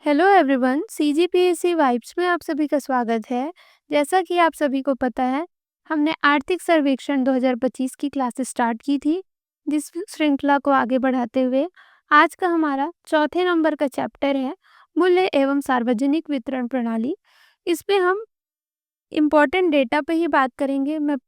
Hello everyone, CGPSC vibes में आप सभी का स्वागत है। जैसा कि आप सभी को पता है, हमने आर्थिक सर्वेक्षण 2025 की क्लासेस स्टार्ट की थी, जिस श्रृंखला को आगे बढ़ाते हुए आज का हमारा चौथे नंबर का चैप्टर है मूल्य एवं सार्वजनिक वितरण प्रणाली। इस पे हम इम्पोर्टेंट डेटा पे ही बात करेंगे। मैं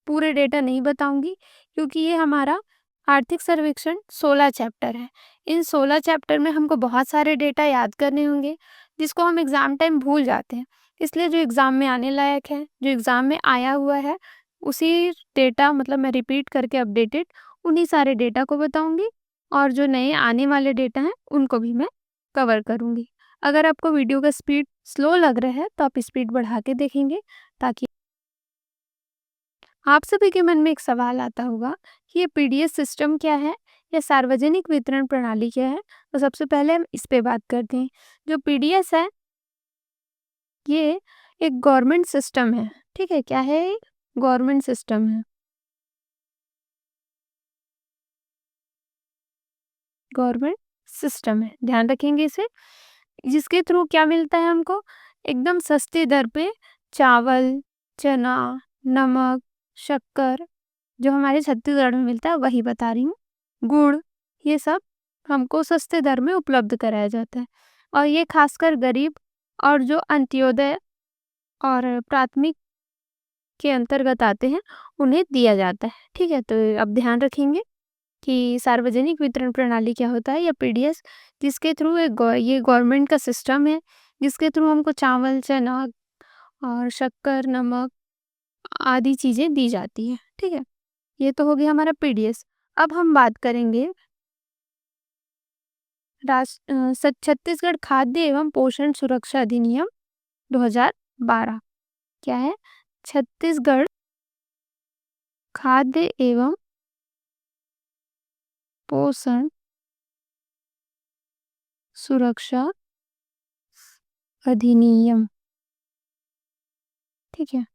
पूरे डेटा नहीं बताऊंगी क्योंकि ये हमारा आर्थिक सर्वेक्षण 16 चैप्टर है। इन 16 चैप्टर में हमको बहुत सारे डेटा याद करने होंगे जिसको हम एग्ज़ाम टाइम भूल जाते हैं। इसलिए जो एग्ज़ाम में आने लायक है, जो एग्ज़ाम में आया हुआ है, उसी डेटा मतलब मैं रिपीट करके अपडेटेड उन्हीं सारे डेटा को बताऊंगी और जो नए आने वाले डेटा हैं उनको भी मैं कवर करूंगी। अगर आपको वीडियो का स्पीड स्लो लग रहा है तो आप स्पीड बढ़ा के देखेंगे ताकि आप सभी के मन में एक सवाल आता होगा कि ये पीडीएस सिस्टम क्या है या सार्वजनिक वितरण प्रणाली क्या है। तो सबसे पहले हम इस पे बात करते हैं। जो पीडीएस है ये एक गवर्नमेंट सिस्टम है। ठीक है, क्या है? गवर्नमेंट सिस्टम है। गवर्नमेंट सिस्टम है, ध्यान रखेंगे इसे। जिसके थ्रू क्या मिलता है हमको? एकदम सस्ती दर पे चावल, चना, नमक, शक्कर, जो हमारे छत्तीसगढ़ में मिलता है वही बता रही हूँ, गुड़, ये सब हमको सस्ते दर में उपलब्ध कराया जाता है। और ये खासकर गरीब और जो अंत्योदय और प्राथमिक के अंतर्गत आते हैं उन्हें दिया जाता है। ठीक है, तो अब ध्यान रखेंगे कि सार्वजनिक वितरण प्रणाली क्या होता है या पीडीएस, जिसके थ्रू ये गवर्नमेंट का सिस्टम है जिसके थ्रू हमको चावल, चना और शक्कर, नमक आदि चीज़ें दी जाती हैं। ठीक है, ये तो हो गया हमारा पीडीएस। अब हम बात करेंगे छत्तीसगढ़ खाद्य एवं पोषण सुरक्षा अधिनियम 2012। क्या है? छत्तीसगढ़ खाद्य एवं पोषण सुरक्षा अधिनियम। ठीक है,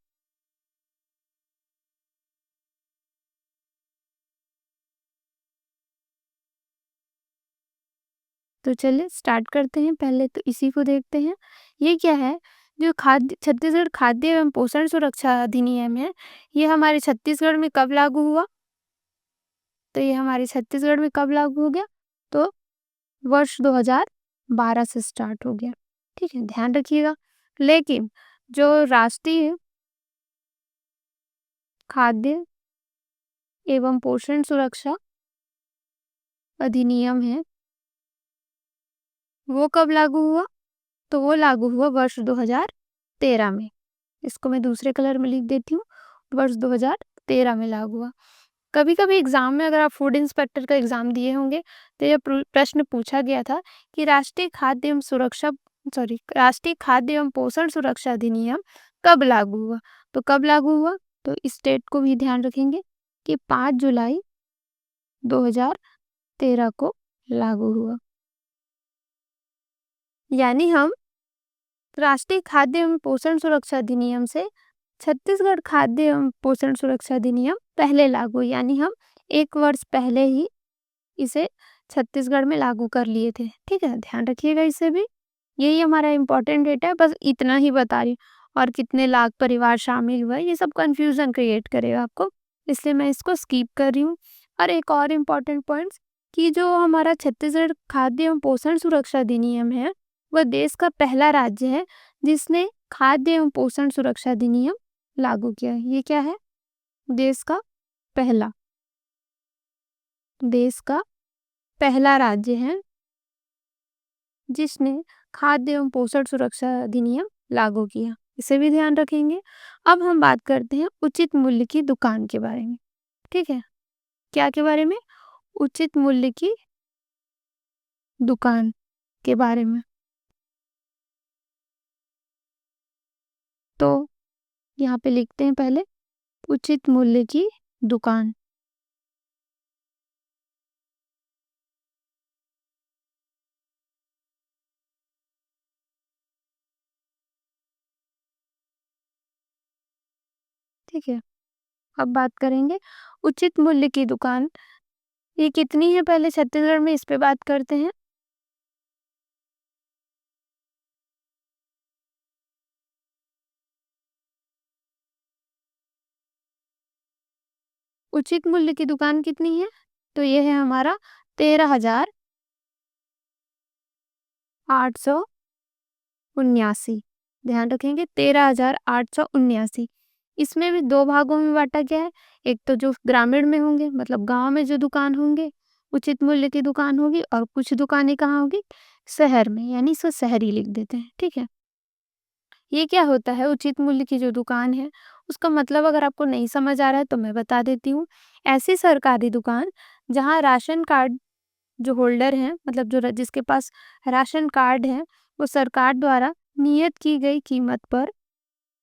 तो चलिए स्टार्ट करते हैं। पहले तो इसी को देखते हैं। ये क्या है? जो खाद्य छत्तीसगढ़ खाद्य एवं पोषण सुरक्षा अधिनियम है, ये हमारे छत्तीसगढ़ में कब लागू हुआ? तो ये हमारे छत्तीसगढ़ में कब लागू हो गया? तो वर्ष 2012 से स्टार्ट हो गया। ठीक है, ध्यान रखिएगा। लेकिन जो राष्ट्रीय खाद्य एवं पोषण सुरक्षा अधिनियम है, वो कब लागू हुआ? तो वो लागू हुआ वर्ष 2013 में। इसको मैं दूसरे कलर में लिख देती हूँ। वर्ष 2013 में लागू हुआ। कभी कभी एग्जाम में अगर आप फूड इंस्पेक्टर का एग्जाम दिए होंगे तो यह प्रश्न पूछा गया था कि राष्ट्रीय खाद्य एवं पोषण सुरक्षा अधिनियम कब लागू हुआ? तो कब लागू हुआ? तो इस डेट को भी ध्यान रखेंगे कि 5 जुलाई 2013 को लागू हुआ। यानी हम राष्ट्रीय खाद्य एवं पोषण सुरक्षा अधिनियम से छत्तीसगढ़ खाद्य एवं पोषण सुरक्षा अधिनियम पहले लागू, यानी हम 1 वर्ष पहले ही इसे छत्तीसगढ़ में लागू कर लिए थे। ठीक है, ध्यान रखिएगा इसे भी। यही हमारा इम्पोर्टेंट डेटा है, बस इतना ही बता रही हूँ। और कितने लाख परिवार शामिल हुआ ये सब कंफ्यूजन क्रिएट करेगा आपको, इसलिए मैं इसको स्किप कर रही हूँ। और एक और इम्पोर्टेंट पॉइंट्स कि जो हमारा छत्तीसगढ़ खाद्य एवं पोषण सुरक्षा अधिनियम है, वह देश का पहला राज्य है जिसने खाद्य एवं पोषण सुरक्षा अधिनियम लागू किया है। ये क्या है? देश का पहला देश का पहला राज्य है जिसने खाद्य एवं पोषण सुरक्षा अधिनियम लागू किया। इसे भी ध्यान रखेंगे। अब हम बात करते हैं उचित मूल्य की दुकान के बारे में। ठीक है, क्या के बारे में? उचित मूल्य की दुकान के बारे में। तो यहाँ पे लिखते हैं पहले उचित मूल्य की दुकान। ठीक है, अब बात करेंगे उचित मूल्य की दुकान। ये कितनी है? पहले छत्तीसगढ़ में इस पे बात करते हैं। उचित मूल्य की दुकान कितनी है? तो ये है हमारा 13,879। ध्यान रखेंगे 13,879। इसमें भी दो भागों में बांटा गया है। एक तो जो ग्रामीण में होंगे, मतलब गांव में जो दुकान होंगे, उचित मूल्य की दुकान होगी, और कुछ दुकानें कहाँ होगी? शहर में, यानी इसको शहरी लिख देते हैं। ठीक है, ये क्या होता है? उचित मूल्य की जो दुकान है, उसका मतलब अगर आपको नहीं समझ आ रहा है तो मैं बता देती हूँ। ऐसी सरकारी दुकान जहाँ राशन कार्ड जो होल्डर हैं, मतलब जो जिसके पास राशन कार्ड है, वो सरकार द्वारा नियत की गई कीमत पर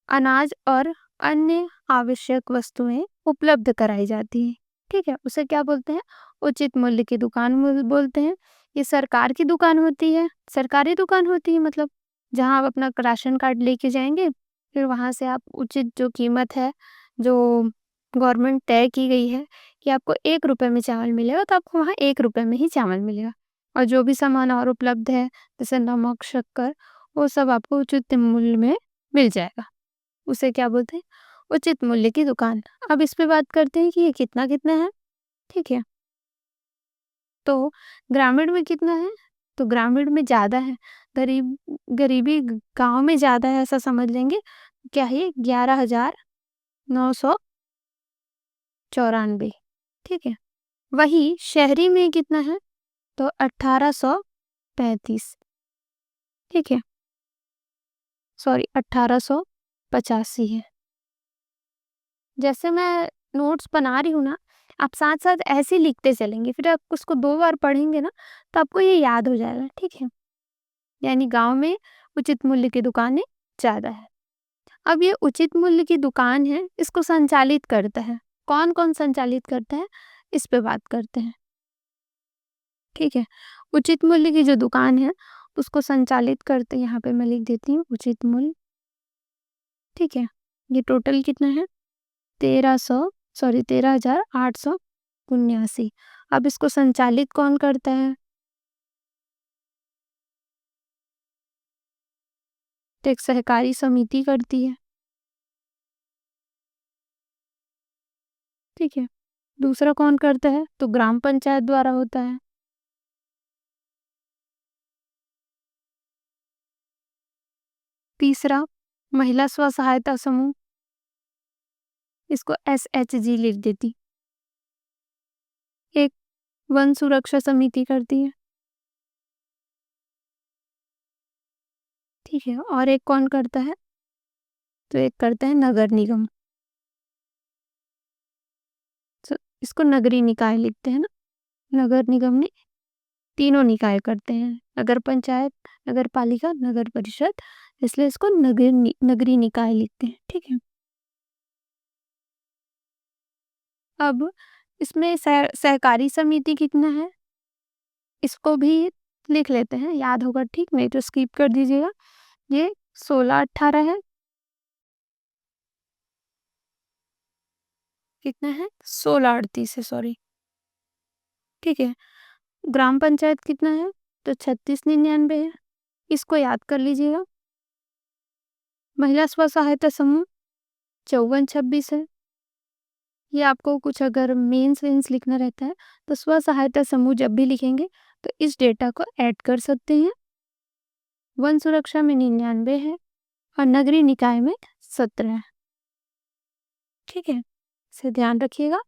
अनाज और अन्य आवश्यक वस्तुएं उपलब्ध कराई जाती हैं। ठीक है, उसे क्या बोलते हैं? उचित मूल्य की दुकान बोलते हैं। ये सरकार की दुकान होती है, सरकारी दुकान होती है, मतलब जहाँ आप अपना राशन कार्ड लेके जाएंगे, फिर वहाँ से आप उचित जो कीमत है, जो गवर्नमेंट तय की गई है कि आपको 1 रुपए में चावल मिलेगा, तो आपको वहाँ 1 रुपए में ही चावल मिलेगा। और जो भी सामान और उपलब्ध है, जैसे नमक, शक्कर, वो सब आपको उचित मूल्य में मिल जाएगा। उसे क्या बोलते हैं? उचित मूल्य की दुकान। अब इस पे बात करते हैं कि ये कितना कितना है। ठीक है, तो ग्रामीण में कितना है? तो ग्रामीण में ज़्यादा है। गरीबी गांव में ज़्यादा है, ऐसा समझ लेंगे। क्या है? 11,994। ठीक है, वही शहरी में कितना है? तो 1835। ठीक है, सॉरी, 1885 है। जैसे मैं नोट्स बना रही हूँ ना, आप साथ साथ ऐसे लिखते चलेंगे, फिर आप उसको 2 बार पढ़ेंगे ना, तो आपको ये याद हो जाएगा। ठीक है, यानी गांव में उचित मूल्य की दुकानें ज़्यादा है। अब ये उचित मूल्य की दुकान है, इसको संचालित करता है कौन? कौन संचालित करता है, इस पे बात करते हैं। ठीक है, उचित मूल्य की जो दुकान है, उसको संचालित करते, यहाँ पे मैं लिख देती हूँ उचित मूल्य। ठीक है, ये टोटल कितना है? 13,879। अब इसको संचालित कौन करता है? तो एक सहकारी समिति करती है। ठीक है, दूसरा कौन करता है? तो ग्राम पंचायत द्वारा होता है। तीसरा महिला स्व सहायता समूह, इसको SHG लिख देती। एक वन सुरक्षा समिति करती है। ठीक है, और एक कौन करता है? तो एक करता है नगर निगम। तो इसको नगरीय निकाय लिखते हैं ना। नगर निगम ने तीनों निकाय करते हैं, नगर पंचायत, नगर पालिका, नगर परिषद, इसलिए इसको नगरीय निकाय लिखते हैं। ठीक है, अब इसमें सहकारी समिति कितना है, इसको भी लिख लेते हैं, याद होगा। ठीक, नहीं तो स्किप कर दीजिएगा। ये 16-18 है। कितना है? 16-38 है, सॉरी। ठीक है, ग्राम पंचायत कितना है? तो 36-99 है, इसको याद कर लीजिएगा। महिला स्व सहायता समूह 54-26 है। ये आपको कुछ अगर मेंस वेंस लिखना रहता है, तो स्व सहायता समूह जब भी लिखेंगे तो इस डेटा को ऐड कर सकते हैं। वन सुरक्षा में 99 है, और नगरीय निकाय में 17 है। ठीक है, इसे ध्यान रखिएगा।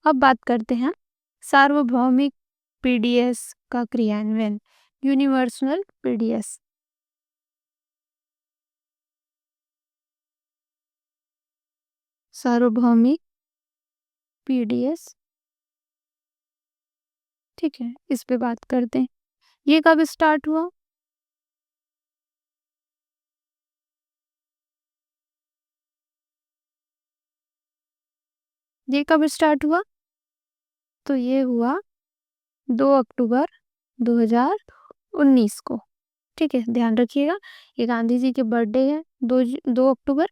अब बात करते हैं सार्वभौमिक PDS का क्रियान्वयन, यूनिवर्सल PDS। सार्वभौमिक PDS। ठीक है, इस पे बात करते हैं। ये कब स्टार्ट हुआ? ये कब स्टार्ट हुआ? तो ये हुआ 2 अक्टूबर 2019 को। ठीक है, ध्यान रखिएगा, ये गांधी जी के बर्थडे है, 2 अक्टूबर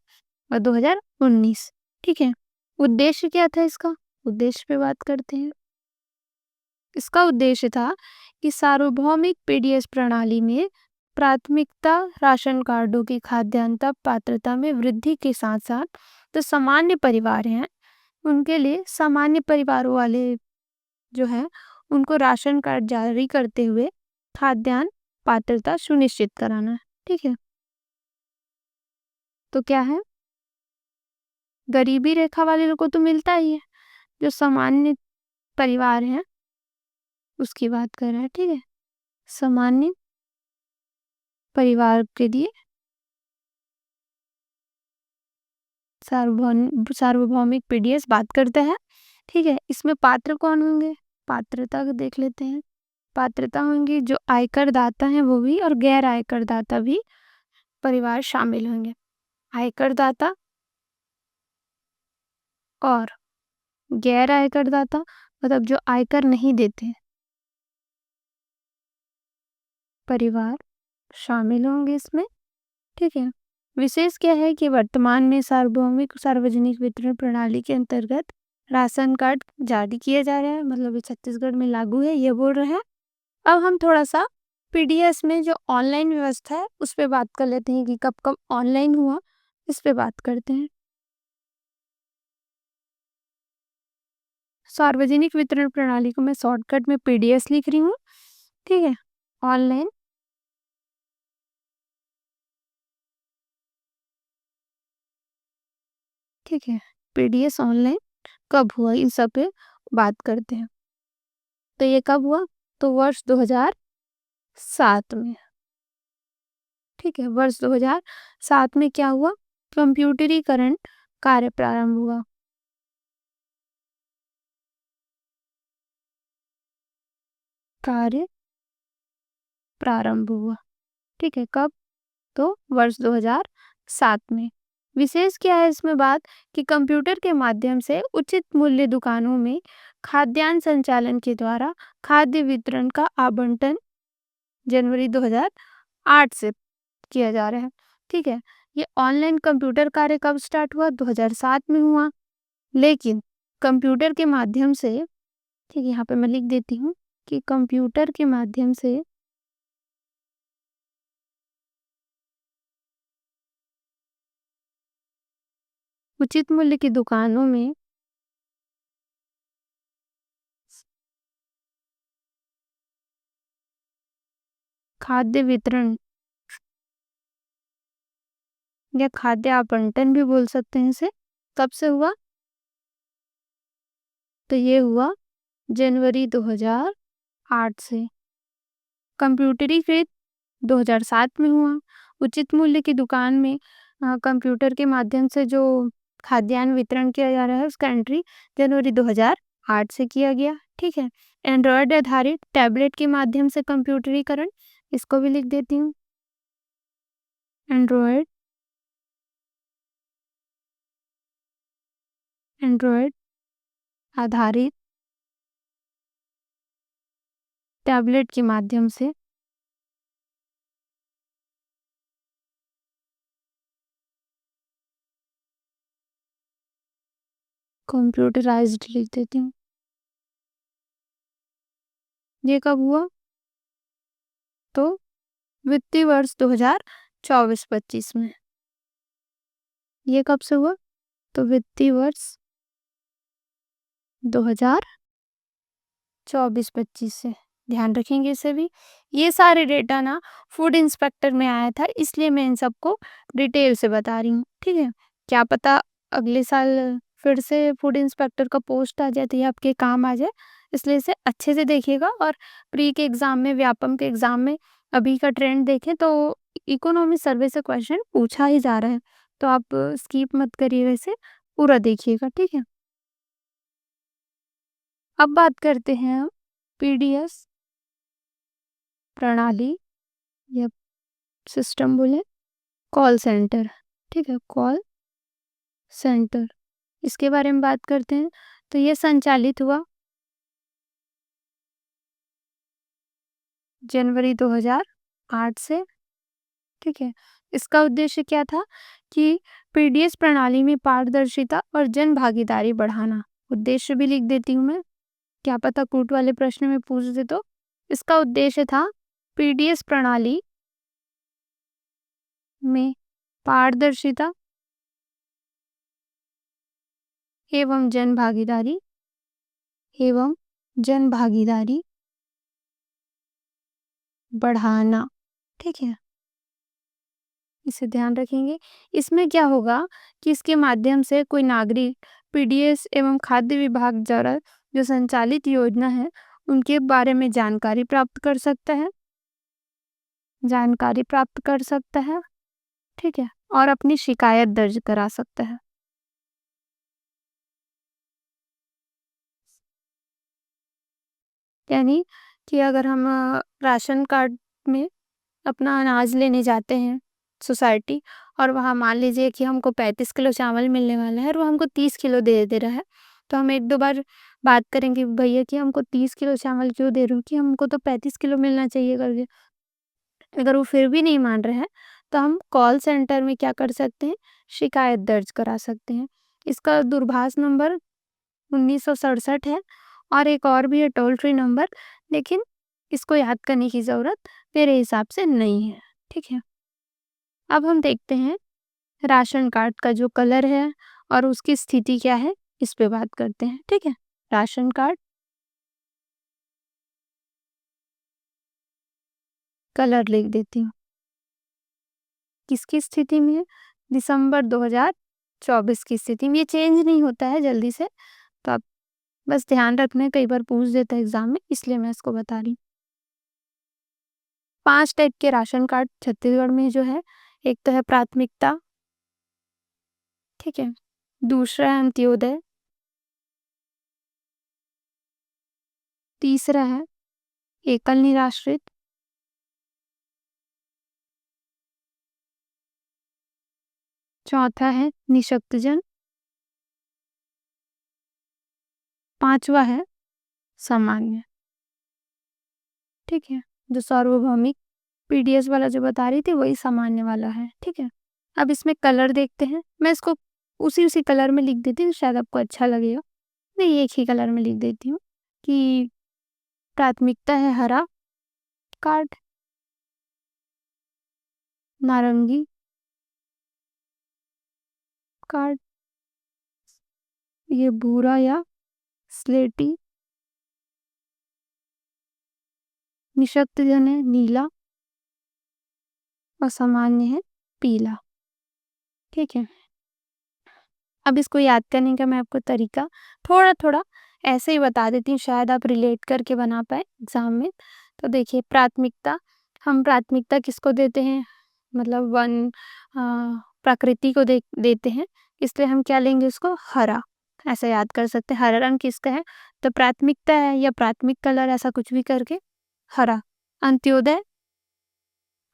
और 2019। ठीक है, उद्देश्य क्या था इसका? उद्देश्य पे बात करते हैं। इसका उद्देश्य था कि सार्वभौमिक PDS प्रणाली में प्राथमिकता राशन कार्डों की खाद्यान्नता पात्रता में वृद्धि के साथ साथ जो सामान्य परिवार हैं उनके लिए सामान्य परिवारों वाले जो है उनको राशन कार्ड जारी करते हुए खाद्यान्न पात्रता सुनिश्चित कराना है। ठीक है, तो क्या है, गरीबी रेखा वाले लोग को तो मिलता ही है, जो सामान्य परिवार हैं उसकी बात कर रहा है। ठीक है, सामान्य परिवार के लिए सार्वभौमिक पीडीएस बात करते हैं। ठीक है, इसमें पात्र कौन होंगे, पात्रता को देख लेते हैं। पात्रता होंगी जो आयकर दाता हैं वो भी, और गैर आयकर दाता भी परिवार शामिल होंगे। आयकर दाता और गैर आयकर दाता मतलब जो आयकर नहीं देते परिवार शामिल होंगे इसमें। ठीक है, विशेष क्या है कि वर्तमान में सार्वजनिक वितरण प्रणाली के अंतर्गत राशन कार्ड जारी किया जा रहा है, मतलब ये छत्तीसगढ़ में लागू है, ये बोल रहे हैं। अब हम थोड़ा सा पीडीएस में जो ऑनलाइन व्यवस्था है उस पे बात कर लेते हैं कि कब कब ऑनलाइन हुआ, इस पे बात करते हैं। सार्वजनिक वितरण प्रणाली को मैं शॉर्टकट में पीडीएस लिख रही हूँ। ठीक है, ऑनलाइन ठीक है, पीडीएस ऑनलाइन कब हुआ इन सब पे बात करते हैं। तो ये कब हुआ, तो वर्ष 2007 में। ठीक है, वर्ष 2007 में क्या हुआ, कंप्यूटरीकरण कार्य प्रारंभ हुआ। कार्य प्रारंभ हुआ। ठीक है, कब, तो वर्ष 2007 में। विशेष क्या है इसमें बात कि कंप्यूटर के माध्यम से उचित मूल्य दुकानों में खाद्यान्न संचालन के द्वारा खाद्य वितरण का आवंटन जनवरी 2008 से किया जा रहा है। ठीक है, ये ऑनलाइन कंप्यूटर कार्य कब स्टार्ट हुआ, 2007 में हुआ। लेकिन कंप्यूटर के माध्यम से, ठीक है, यहाँ पे मैं लिख देती हूँ कि कंप्यूटर के माध्यम से उचित मूल्य की दुकानों में खाद्य वितरण या खाद्य आवंटन भी बोल सकते हैं इसे, कब से हुआ, तो ये हुआ जनवरी 2008 से। कंप्यूटरीकृत 2007 में हुआ। उचित मूल्य की दुकान में कंप्यूटर के माध्यम से जो खाद्यान्न वितरण किया जा रहा है उसका एंट्री जनवरी 2008 से किया गया। ठीक है, एंड्रॉयड आधारित टैबलेट के माध्यम से कंप्यूटरीकरण, इसको भी लिख देती हूँ। एंड्रॉयड आधारित टैबलेट के माध्यम से कंप्यूटराइज्ड लिख देती हूँ। ये कब हुआ, तो वित्तीय वर्ष 2024-25 में। ये कब से हुआ, तो वित्तीय वर्ष 2024-25 से। ध्यान रखेंगे इसे भी। ये सारे डेटा ना फूड इंस्पेक्टर में आया था, इसलिए मैं इन सबको डिटेल से बता रही हूँ। ठीक है, क्या पता अगले साल फिर से फूड इंस्पेक्टर का पोस्ट आ जाए तो ये आपके काम आ जाए, इसलिए इसे अच्छे से देखिएगा। और प्री के एग्जाम में, व्यापम के एग्जाम में अभी का ट्रेंड देखें तो इकोनॉमी सर्वे से क्वेश्चन पूछा ही जा रहा है, तो आप स्किप मत करिएगा, इसे पूरा देखिएगा। ठीक है, अब बात करते हैं हम पीडीएस प्रणाली या सिस्टम बोले कॉल सेंटर। ठीक है, कॉल सेंटर, इसके बारे में बात करते हैं। तो ये संचालित हुआ जनवरी 2008 से। ठीक है, इसका उद्देश्य क्या था कि पीडीएस प्रणाली में पारदर्शिता और जन भागीदारी बढ़ाना। उद्देश्य भी लिख देती हूँ मैं, क्या पता कूट वाले प्रश्न में पूछ दे तो। इसका उद्देश्य था पीडीएस प्रणाली में पारदर्शिता एवं जन भागीदारी बढ़ाना। ठीक है, इसे ध्यान रखेंगे। इसमें क्या होगा कि इसके माध्यम से कोई नागरिक पीडीएस एवं खाद्य विभाग द्वारा जो संचालित योजना है उनके बारे में जानकारी प्राप्त कर सकता है, ठीक है, और अपनी शिकायत दर्ज करा सकता है। यानी कि अगर हम राशन कार्ड में अपना अनाज लेने जाते हैं सोसाइटी, और वहाँ मान लीजिए कि हमको 35 किलो चावल मिलने वाला है और वो हमको 30 किलो दे रहा है, तो हम एक दो बार बात करेंगे भैया कि हमको 30 किलो चावल क्यों दे रहे हो, कि हमको तो 35 किलो मिलना चाहिए करके। अगर वो फिर भी नहीं मान रहे हैं तो हम कॉल सेंटर में क्या कर सकते हैं, शिकायत दर्ज करा सकते हैं। इसका दूरभाष नंबर 1967 है, और एक और भी है टोल फ्री नंबर, लेकिन इसको याद करने की ज़रूरत मेरे हिसाब से नहीं है। ठीक है, अब हम देखते हैं राशन कार्ड का जो कलर है और उसकी स्थिति क्या है, इस पे बात करते हैं। ठीक है, राशन कार्ड कलर लिख देती हूँ। किसकी स्थिति में है? दिसंबर 2024 की स्थिति में। ये चेंज नहीं होता है जल्दी से, तो आप बस ध्यान रखना, कई बार पूछ देता है एग्जाम में, इसलिए मैं इसको बता रही हूँ। 5 टाइप के राशन कार्ड छत्तीसगढ़ में जो है, एक तो है प्राथमिकता, ठीक है, दूसरा है अंत्योदय, तीसरा है एकल निराश्रित, चौथा है निशक्तजन, पांचवा है सामान्य। ठीक है, जो सार्वभौमिक पीडीएस वाला जो बता रही थी वही सामान्य वाला है। ठीक है, अब इसमें कलर देखते हैं। मैं इसको उसी कलर में लिख देती हूँ, शायद आपको अच्छा लगेगा। नहीं, एक ही कलर में लिख देती हूँ कि प्राथमिकता है हरा कार्ड, नारंगी कार्ड, ये भूरा या स्लेटी, निशक्तजन है नीला, और सामान्य है पीला। ठीक है, अब इसको याद करने का मैं आपको तरीका थोड़ा थोड़ा ऐसे ही बता देती हूँ, शायद आप रिलेट करके बना पाए एग्जाम में। तो देखिए, प्राथमिकता, हम प्राथमिकता किसको देते हैं, मतलब प्रकृति को देते हैं, इसलिए हम क्या लेंगे, उसको हरा, ऐसा याद कर सकते हैं। हरा रंग किसका है, तो प्राथमिकता है या प्राथमिक कलर, ऐसा कुछ भी करके हरा। अंत्योदय,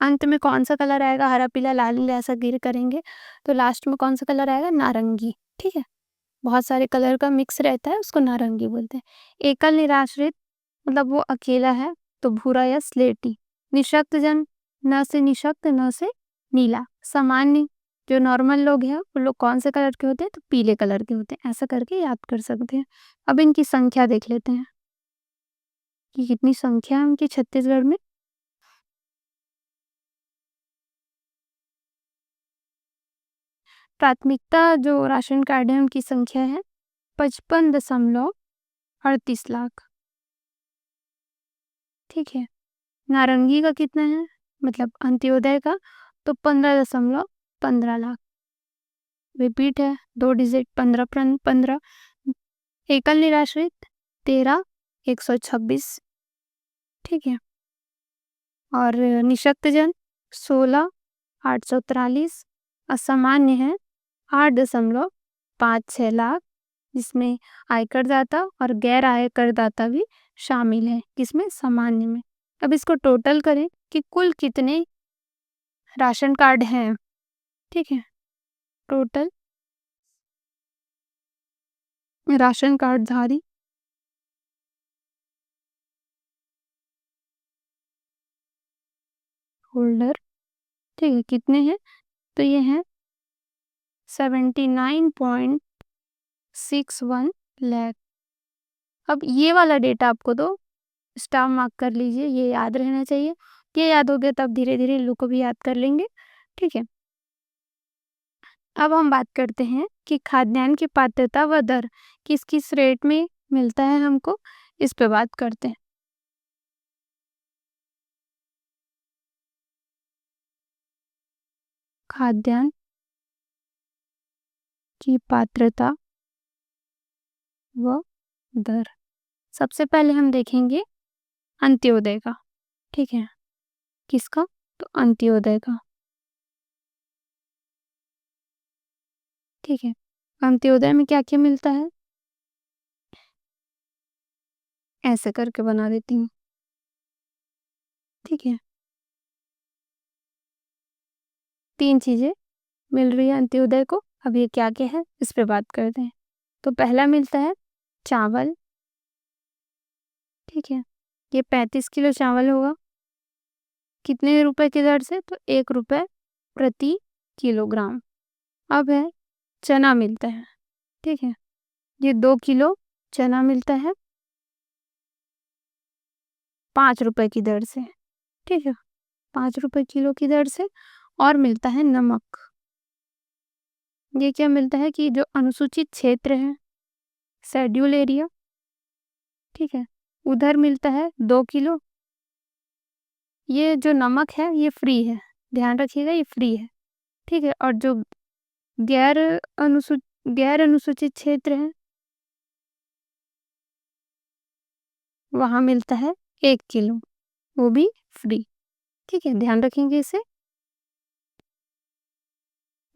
अंत में कौन सा कलर आएगा, हरा पीला लाल नीला ऐसा गिर करेंगे, तो लास्ट में कौन सा कलर आएगा, नारंगी। ठीक है, बहुत सारे कलर का मिक्स रहता है, उसको नारंगी बोलते हैं। एकल निराश्रित मतलब वो अकेला है, तो भूरा या स्लेटी। निशक्त जन, न से निशक्त न से नीला। सामान्य, जो नॉर्मल लोग हैं वो लोग कौन से कलर के होते हैं, तो पीले कलर के होते हैं। ऐसा करके याद कर सकते हैं। अब इनकी संख्या देख लेते हैं कि कितनी संख्या है उनकी छत्तीसगढ़ में। प्राथमिकता जो राशन कार्ड है उनकी संख्या है 55.38 लाख। ठीक है, नारंगी का कितना है, मतलब अंत्योदय का, तो 15.15 लाख। रिपीट है, 2 डिजिट, 15 एकल निराश्रित 13,126। ठीक है, और निशक्तजन 16,843। असामान्य है 8.56 लाख, जिसमें आयकरदाता और गैर आयकरदाता भी शामिल है, किसमें, सामान्य में। अब इसको टोटल करें कि कुल कितने राशन कार्ड हैं। ठीक है, टोटल राशन कार्ड धारी होल्डर, ठीक है, कितने हैं, तो ये हैं 79.61 लाख। अब ये वाला डेटा आपको दो स्टार मार्क कर लीजिए, ये याद रहना चाहिए। ये याद हो गया तब धीरे धीरे इन लोग को भी याद कर लेंगे। ठीक है, अब हम बात करते हैं कि खाद्यान्न की पात्रता व दर किस किस रेट में मिलता है हमको, इस पे बात करते हैं। खाद्यान्न की पात्रता व दर। सबसे पहले हम देखेंगे अंत्योदय का। ठीक है, किसका? तो अंत्योदय का। ठीक है, अंत्योदय में क्या क्या मिलता है, ऐसे करके बना देती हूँ। ठीक है, 3 चीजें मिल रही है अंत्योदय को। अब ये क्या क्या है, इस पे बात करते हैं। तो पहला मिलता है चावल। ठीक है, ये 35 किलो चावल होगा। कितने रुपए की दर से? तो 1 रुपए प्रति किलोग्राम। अब है चना मिलता है। ठीक है, ये 2 किलो चना मिलता है 5 रुपए की दर से। ठीक है, 5 रुपए किलो की दर से। और मिलता है नमक। ये क्या मिलता है कि जो अनुसूचित क्षेत्र है, शेड्यूल एरिया, ठीक है, उधर मिलता है 2 किलो। ये जो नमक है ये फ्री है, ध्यान रखिएगा, ये फ्री है। ठीक है, और जो गैर गैर अनुसूचित क्षेत्र है वहां मिलता है 1 किलो, वो भी फ्री। ठीक है, ध्यान रखेंगे इसे।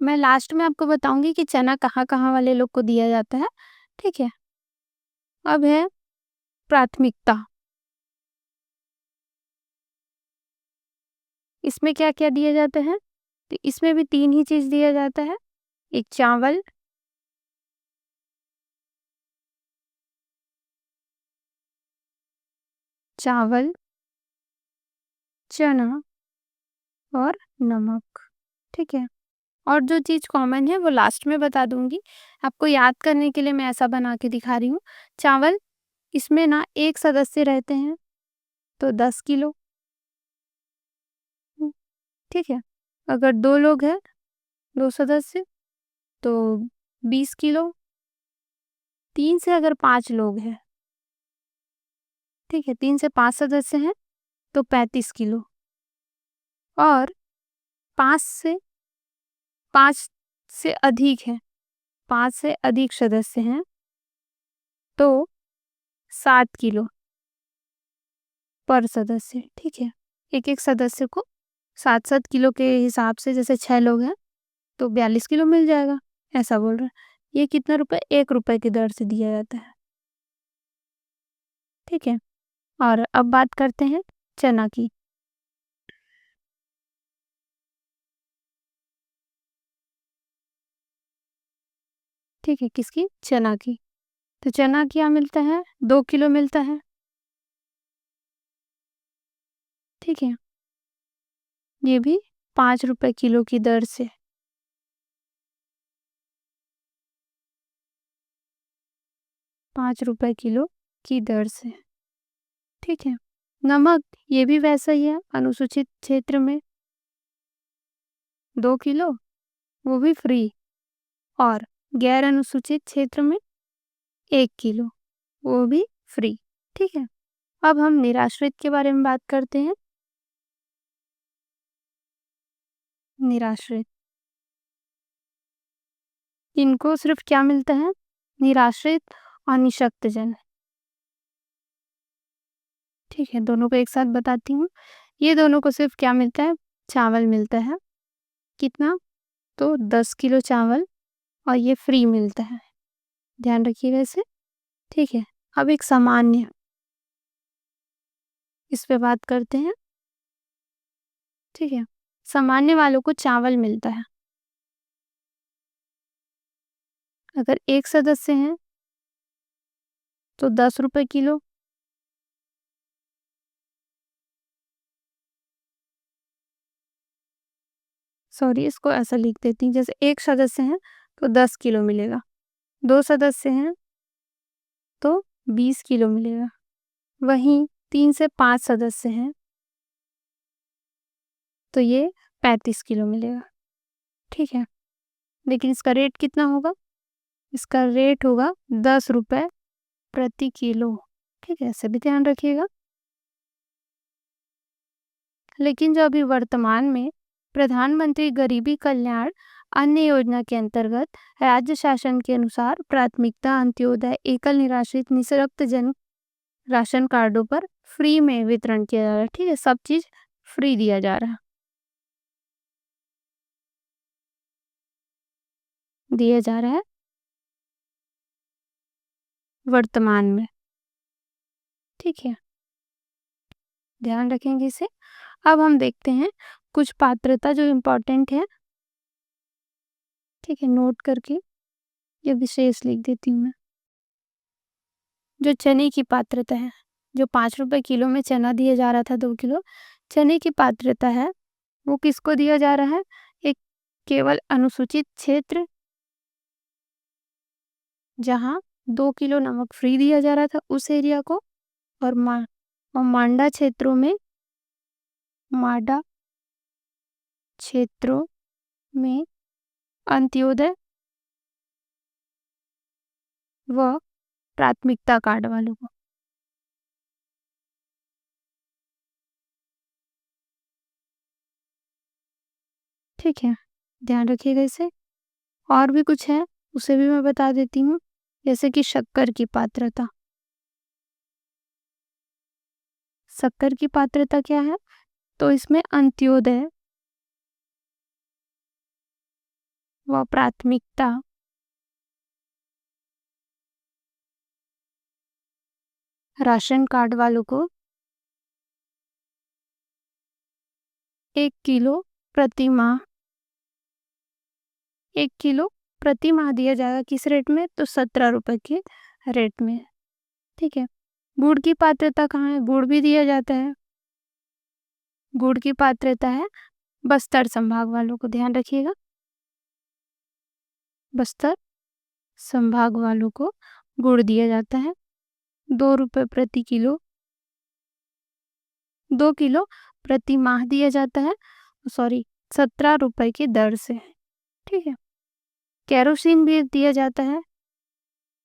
मैं लास्ट में आपको बताऊंगी कि चना कहाँ कहाँ वाले लोग को दिया जाता है। ठीक है, अब है प्राथमिकता। इसमें क्या क्या दिया जाता है? तो इसमें भी 3 ही चीज दिया जाता है। एक चावल, चावल, चना और नमक। ठीक है, और जो चीज कॉमन है वो लास्ट में बता दूंगी। आपको याद करने के लिए मैं ऐसा बना के दिखा रही हूँ। चावल, इसमें ना एक सदस्य रहते हैं तो 10 किलो। ठीक है, अगर 2 लोग हैं, 2 सदस्य, तो 20 किलो। 3 से अगर 5 लोग हैं, ठीक है, 3 से 5 सदस्य हैं तो 35 किलो। और 5 से अधिक है, 5 से अधिक सदस्य हैं तो 7 किलो पर सदस्य। ठीक है, एक एक सदस्य को 7 किलो के हिसाब से, जैसे 6 लोग हैं तो 42 किलो मिल जाएगा, ऐसा बोल रहे हैं। ये कितना रुपए? 1 रुपए की दर से दिया जाता है। ठीक है, और अब बात करते हैं चना की। ठीक है, किसकी? चना की। तो चना क्या मिलता है? 2 किलो मिलता है। ठीक है, ये भी 5 रुपए किलो की दर से। 5 रुपए किलो की दर से। ठीक है, नमक, ये भी वैसा ही है, अनुसूचित क्षेत्र में 2 किलो, वो भी फ्री। और गैर अनुसूचित क्षेत्र में 1 किलो, वो भी फ्री। ठीक है, अब हम निराश्रित के बारे में बात करते हैं। निराश्रित, इनको सिर्फ क्या मिलता है? निराश्रित और निशक्तजन। ठीक है, दोनों को एक साथ बताती हूँ। ये दोनों को सिर्फ क्या मिलता है? चावल मिलता है। कितना? तो 10 किलो चावल, और ये फ्री मिलता है, ध्यान रखिएगा इसे। ठीक है, अब एक सामान्य, इस पे बात करते हैं। ठीक है, सामान्य वालों को चावल मिलता है। अगर एक सदस्य हैं तो 10 रुपए किलो। सॉरी, इसको ऐसा लिख देती हूँ, जैसे एक सदस्य हैं तो 10 किलो मिलेगा, 2 सदस्य हैं तो 20 किलो मिलेगा। वहीं 3 से 5 सदस्य हैं तो ये 35 किलो मिलेगा। ठीक है, लेकिन इसका रेट कितना होगा? इसका रेट होगा 10 रुपए प्रति किलो। ठीक है, ऐसे भी ध्यान रखिएगा। लेकिन जो अभी वर्तमान में प्रधानमंत्री गरीबी कल्याण अन्न योजना के अंतर्गत राज्य शासन के अनुसार प्राथमिकता अंत्योदय एकल निराश्रित निःशक्त जन राशन कार्डों पर फ्री में वितरण किया जा रहा है। ठीक है, सब चीज फ्री दिया जा रहा है, दिया जा रहा है वर्तमान में। ठीक है, ध्यान रखेंगे इसे। अब हम देखते हैं कुछ पात्रता जो इम्पोर्टेंट है। ठीक है, नोट करके ये विशेष लिख देती हूँ मैं। जो चने की पात्रता है, जो 5 रुपए किलो में चना दिया जा रहा था 2 किलो, चने की पात्रता है वो किसको दिया जा रहा है? एक केवल अनुसूचित क्षेत्र जहाँ 2 किलो नमक फ्री दिया जा रहा था उस एरिया को, और मांडा क्षेत्रों में, माडा क्षेत्रों में अंत्योदय व प्राथमिकता कार्ड वालों को। ठीक है, ध्यान रखिएगा इसे। और भी कुछ है उसे भी मैं बता देती हूँ, जैसे कि शक्कर की पात्रता। शक्कर की पात्रता क्या है? तो इसमें अंत्योदय व प्राथमिकता राशन कार्ड वालों को 1 किलो प्रति माह 1 किलो प्रति माह दिया जाएगा। किस रेट में? तो 17 रुपए के रेट में। ठीक है, गुड़ की पात्रता कहाँ है? गुड़ भी दिया जाता है। गुड़ की पात्रता है बस्तर संभाग वालों को, ध्यान रखिएगा। बस्तर संभाग वालों को गुड़ दिया जाता है 2 रुपए प्रति किलो, 2 किलो प्रति माह दिया जाता है, सॉरी 17 रुपए की दर से। ठीक है, केरोसिन भी दिया जाता है।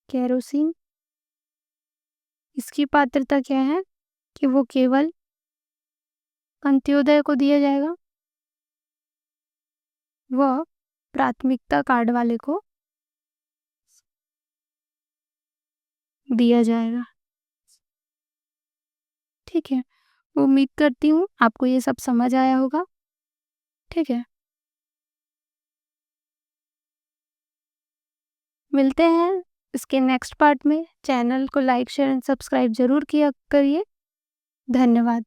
केरोसिन, इसकी पात्रता क्या है कि वो केवल अंत्योदय को दिया जाएगा, वह प्राथमिकता कार्ड वाले को दिया जाएगा। ठीक है, उम्मीद करती हूँ आपको ये सब समझ आया होगा। ठीक है, मिलते हैं इसके नेक्स्ट पार्ट में। चैनल को लाइक शेयर एंड सब्सक्राइब जरूर किया करिए। धन्यवाद।